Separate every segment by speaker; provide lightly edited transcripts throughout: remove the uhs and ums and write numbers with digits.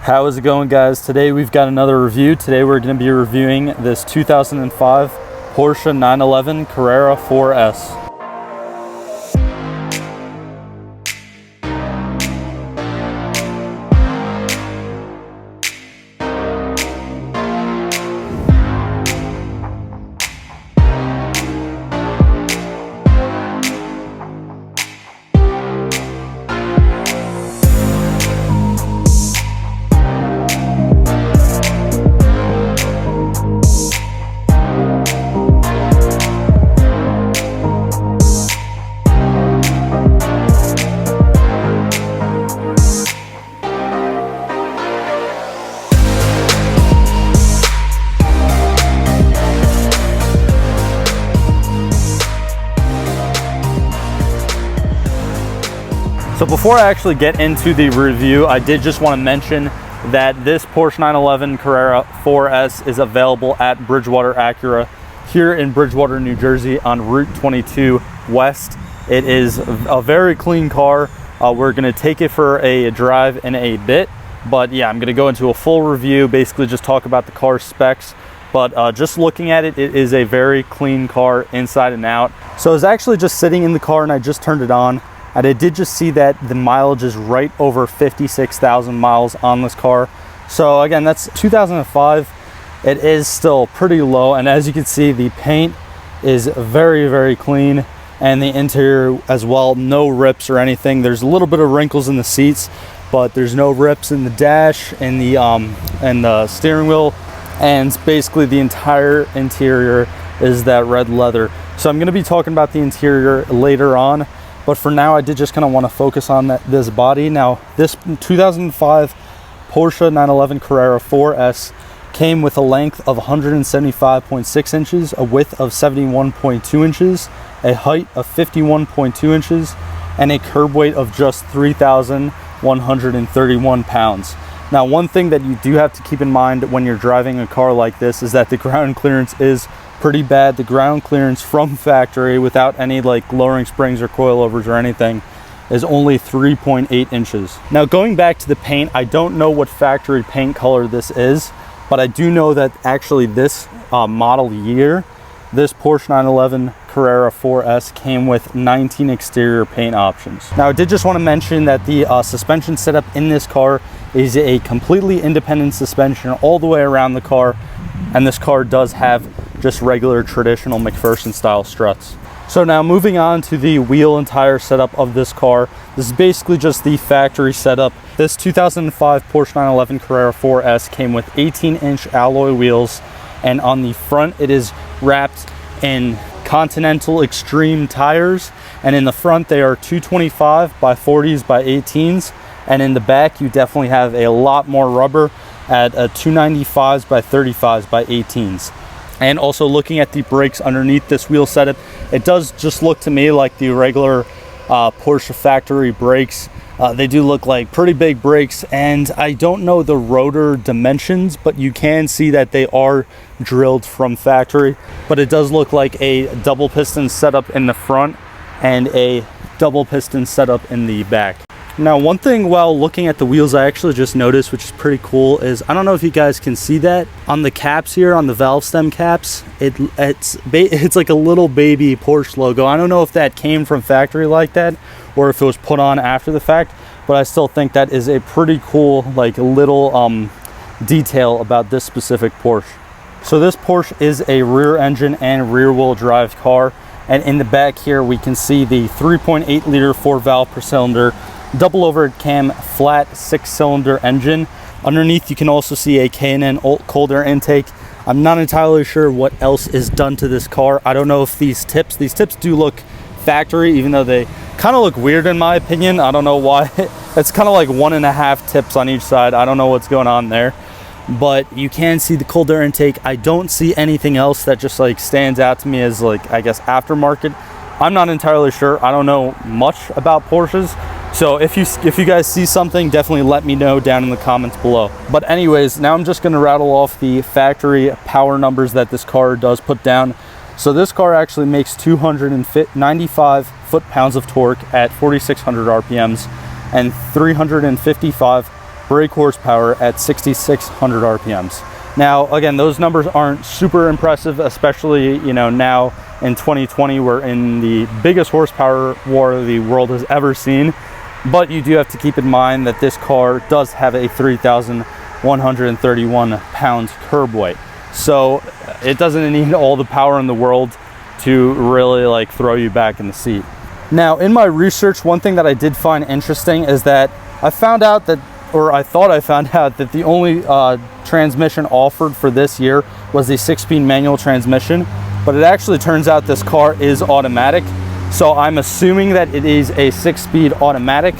Speaker 1: How is it going, guys? Today we've got another review. Today we're going to be reviewing this 2005 Porsche 911 Carrera 4S. So before I actually get into the review, I did just want to mention that this Porsche 911 Carrera 4S is available at Bridgewater Acura here in Bridgewater, New Jersey on Route 22 West. It is a very clean car. We're going to take it for a drive in a bit, but yeah, I'm going to go into a full review, basically just talk about the car's specs. But just looking at it, it is a very clean car inside and out. So I was actually just sitting in the car and I just turned it on. And I did just see that the mileage is right over 56,000 miles on this car. So again, that's 2005. It is still pretty low. And as you can see, the paint is very, very clean. And the interior as well, no rips or anything. There's a little bit of wrinkles in the seats, but there's no rips in the dash and the steering wheel. And basically the entire interior is that red leather. So I'm gonna be talking about the interior later on. But for now, I did just kind of want to focus on this body. Now, this 2005 Porsche 911 Carrera 4S came with a length of 175.6 inches, a width of 71.2 inches, a height of 51.2 inches, and a curb weight of just 3,131 pounds. Now, one thing that you do have to keep in mind when you're driving a car like this is that the ground clearance is pretty bad. The ground clearance from factory without any like lowering springs or coilovers or anything is only 3.8 inches. Now, going back to the paint, I don't know what factory paint color this is, but I do know that actually this model year, this Porsche 911 Carrera 4S came with 19 exterior paint options. Now, I did just want to mention that the suspension setup in this car is a completely independent suspension all the way around the car, and this car does have just regular traditional McPherson style struts. So now moving on to the wheel and tire setup of this car. This is basically just the factory setup. This 2005 Porsche 911 Carrera 4S came with 18-inch alloy wheels, and on the front it is wrapped in Continental Extreme tires, and in the front they are 225 by 40s by 18s, and in the back you definitely have a lot more rubber at 295s by 35s by 18s. And also looking at the brakes underneath this wheel setup, it does just look to me like the regular Porsche factory brakes. They do look like pretty big brakes, and I don't know the rotor dimensions, but you can see that they are drilled from factory. But it does look like a double piston setup in the front and a double piston setup in the back. Now, one thing while looking at the wheels I actually just noticed, which is pretty cool, is I don't know if you guys can see that on the caps here, on the valve stem caps, it's like a little baby Porsche logo. I don't know if that came from factory like that or if it was put on after the fact, but I still think that is a pretty cool like little detail about this specific Porsche. So this Porsche is a rear engine and rear wheel drive car, and in the back here we can see the 3.8 liter 4 valve per cylinder double overhead cam flat 6-cylinder engine. Underneath you can also see a K&N cold air intake. I'm not entirely sure what else is done to this car. I don't know if these tips do look factory, even though they kind of look weird in my opinion. I don't know why. It's kind of like 1.5 tips on each side. I don't know what's going on there, but you can see the cold air intake. I don't see anything else that just like stands out to me as like, I guess, aftermarket. I'm not entirely sure. I don't know much about Porsches. So if you guys see something, definitely let me know down in the comments below. But anyways, now I'm just going to rattle off the factory power numbers that this car does put down. So this car actually makes 295 foot-pounds of torque at 4,600 RPMs and 355 brake horsepower at 6,600 RPMs. Now, again, those numbers aren't super impressive, especially, you know, now in 2020, we're in the biggest horsepower war the world has ever seen. But you do have to keep in mind that this car does have a 3,131 pounds curb weight. So it doesn't need all the power in the world to really like throw you back in the seat. Now, in my research, one thing that I did find interesting is that I found out that, or I thought I found out that the only transmission offered for this year was the 6-speed manual transmission, but it actually turns out this car is automatic. So I'm assuming that it is a 6-speed automatic.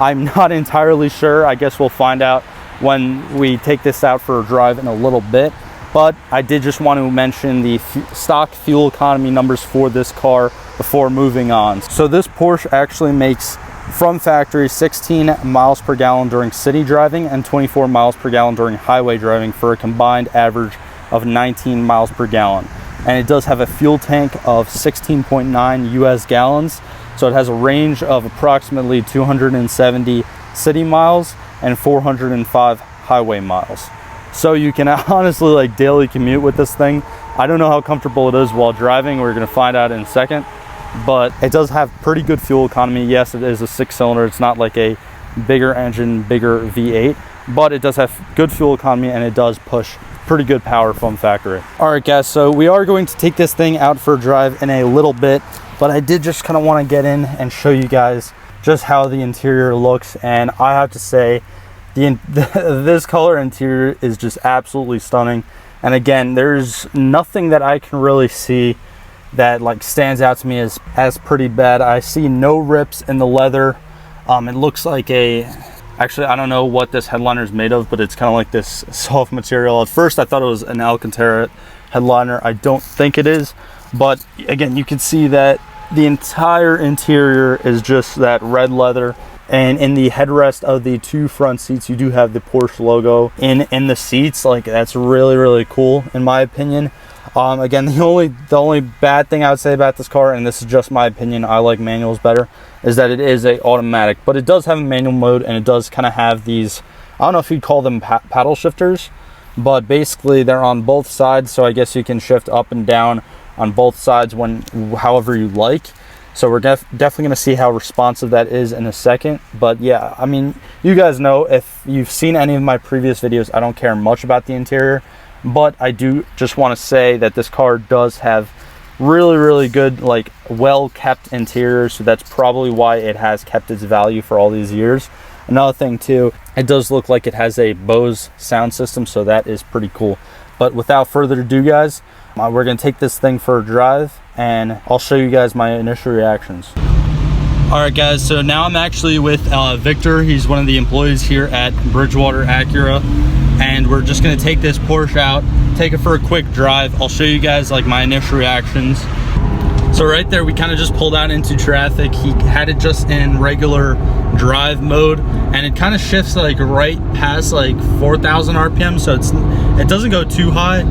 Speaker 1: I'm not entirely sure. I guess we'll find out when we take this out for a drive in a little bit. But I did just want to mention the stock fuel economy numbers for this car before moving on. So this Porsche actually makes from factory 16 miles per gallon during city driving and 24 miles per gallon during highway driving for a combined average of 19 miles per gallon. And it does have a fuel tank of 16.9 US gallons. So it has a range of approximately 270 city miles and 405 highway miles. So you can honestly like daily commute with this thing. I don't know how comfortable it is while driving. We're going to find out in a second. But it does have pretty good fuel economy. Yes, it is a 6-cylinder. It's not like a bigger engine, bigger V8. But it does have good fuel economy and it does push pretty good power from factory. All right, guys, so we are going to take this thing out for a drive in a little bit. But I did just kind of want to get in and show you guys just how the interior looks. And I have to say, this color interior is just absolutely stunning. And again, there's nothing that I can really see that like stands out to me as pretty bad. I see no rips in the leather. It looks like actually I don't know what this headliner is made of, but it's kind of like this soft material. At first I thought it was an Alcantara headliner. I don't think it is, but again, you can see that the entire interior is just that red leather. And in the headrest of the two front seats, you do have the Porsche logo in the seats. Like, that's really, really cool in my opinion. Again, the only bad thing I would say about this car, and this is just my opinion, I like manuals better, is that it is a automatic. But it does have a manual mode, and it does kind of have these, I don't know if you'd call them paddle shifters, but basically they're on both sides. So I guess you can shift up and down on both sides however you like. So we're definitely going to see how responsive that is in a second. But yeah, I mean, you guys know, if you've seen any of my previous videos, I don't care much about the interior. But I do just want to say that this car does have really, really good, like, well-kept interior. So that's probably why it has kept its value for all these years. Another thing too, it does look like it has a Bose sound system. So that is pretty cool. But without further ado, guys, we're going to take this thing for a drive, and I'll show you guys my initial reactions. All right, guys, so now I'm actually with Victor. He's one of the employees here at Bridgewater Acura, and we're just going to take this Porsche out, take it for a quick drive. I'll show you guys like my initial reactions. So right there, we kind of just pulled out into traffic. He had it just in regular drive mode, and it kind of shifts like right past like 4,000 RPM, so it doesn't go too high.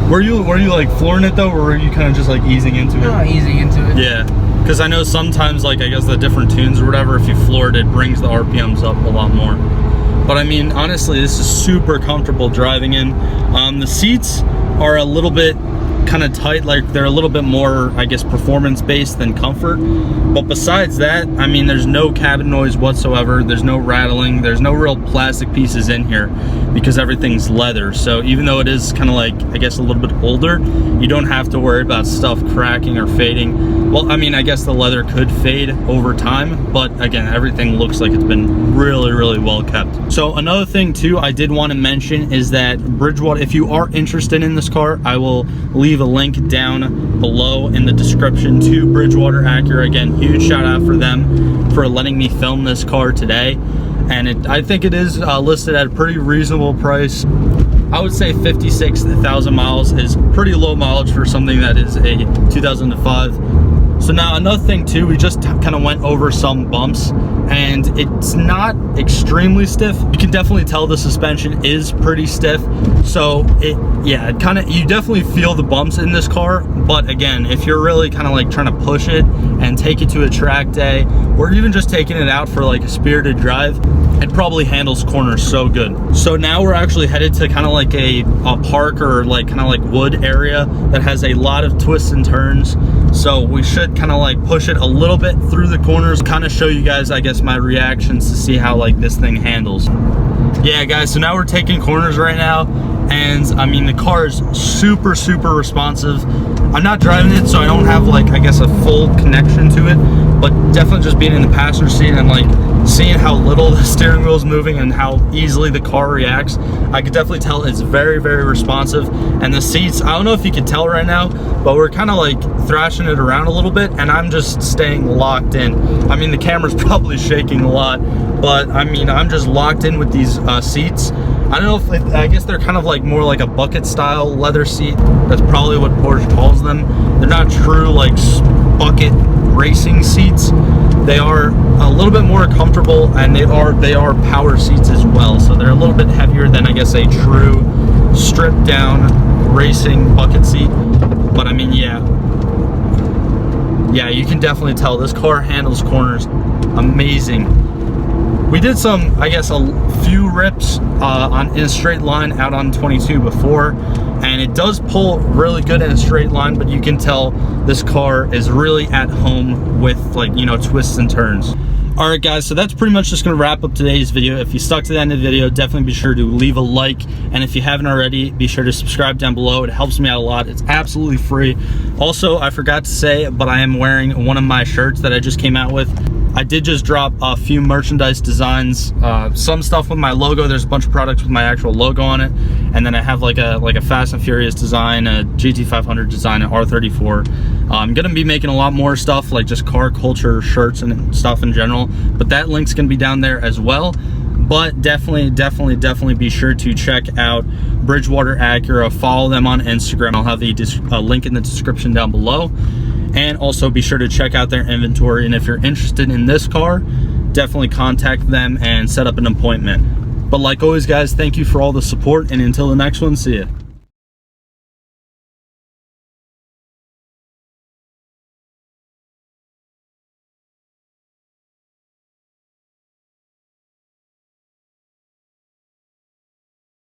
Speaker 1: Were you like flooring it though, or were you kind of just like easing into it?
Speaker 2: Oh, easing into it.
Speaker 1: Yeah, because I know sometimes, like, I guess the different tunes or whatever, if you floor it, it brings the RPMs up a lot more. But I mean, honestly, this is super comfortable driving in. The seats are a little bit kind of tight, like they're a little bit more, I guess, performance based than comfort. But besides that, I mean, there's no cabin noise whatsoever. There's no rattling. There's no real plastic pieces in here because everything's leather. So even though it is kind of like, I guess, a little bit older, you don't have to worry about stuff cracking or fading. Well, I mean, I guess the leather could fade over time, but again, everything looks like it's been really, really well kept. So another thing too I did want to mention is that Bridgewater, if you are interested in this car, I will leave a link down below in the description to Bridgewater Acura. Again, huge shout out for them for letting me film this car today. And I think it is listed at a pretty reasonable price. I would say 56,000 miles is pretty low mileage for something that is a 2005. So now another thing too, we just kind of went over some bumps, and it's not extremely stiff. You can definitely tell the suspension is pretty stiff. So you definitely feel the bumps in this car. But again, if you're really kind of like trying to push it and take it to a track day, or even just taking it out for like a spirited drive, it probably handles corners so good. So now we're actually headed to kind of like a park, or like kind of like wood area that has a lot of twists and turns. So we should kind of like push it a little bit through the corners, kind of show you guys, I guess, my reactions to see how like this thing handles. Yeah guys, so now we're taking corners right now, and I mean the car is super responsive. I'm not driving it, so I don't have like, I guess, a full connection to it, but definitely just being in the passenger seat and like seeing how little the steering wheel is moving and how easily the car reacts, I could definitely tell it's very responsive. And the seats, I don't know if you can tell right now, but we're kind of like thrashing it around a little bit, and I'm just staying locked in. I mean, the camera's probably shaking a lot, but I mean, I'm just locked in with these seats. I don't know if I guess they're kind of like more like a bucket style leather seat. That's probably what Porsche calls them. They're not true like bucket racing seats. They are a little bit more comfortable, and they are power seats as well. So they're a little bit heavier than, I guess, a true stripped down racing bucket seat. But I mean, yeah, you can definitely tell this car handles corners amazing. We did some, I guess, a few rips in a straight line out on 22 before, and it does pull really good in a straight line, but you can tell this car is really at home with, like, you know, twists and turns. All right guys, so that's pretty much just gonna wrap up today's video. If you stuck to the end of the video, definitely be sure to leave a like, and if you haven't already, be sure to subscribe down below. It helps me out a lot. It's absolutely free. Also, I forgot to say, but I am wearing one of my shirts that I just came out with. I did just drop a few merchandise designs, some stuff with my logo. There's a bunch of products with my actual logo on it, and then I have like a Fast and Furious design, a GT500 design, an R34. I'm gonna be making a lot more stuff, like just car culture shirts and stuff in general, but that link's gonna be down there as well. But definitely be sure to check out Bridgewater Acura. Follow them on Instagram. I'll have a link in the description down below. And also be sure to check out their inventory, and if you're interested in this car, definitely contact them and set up an appointment. But like always guys, thank you for all the support, and until the next one, see ya.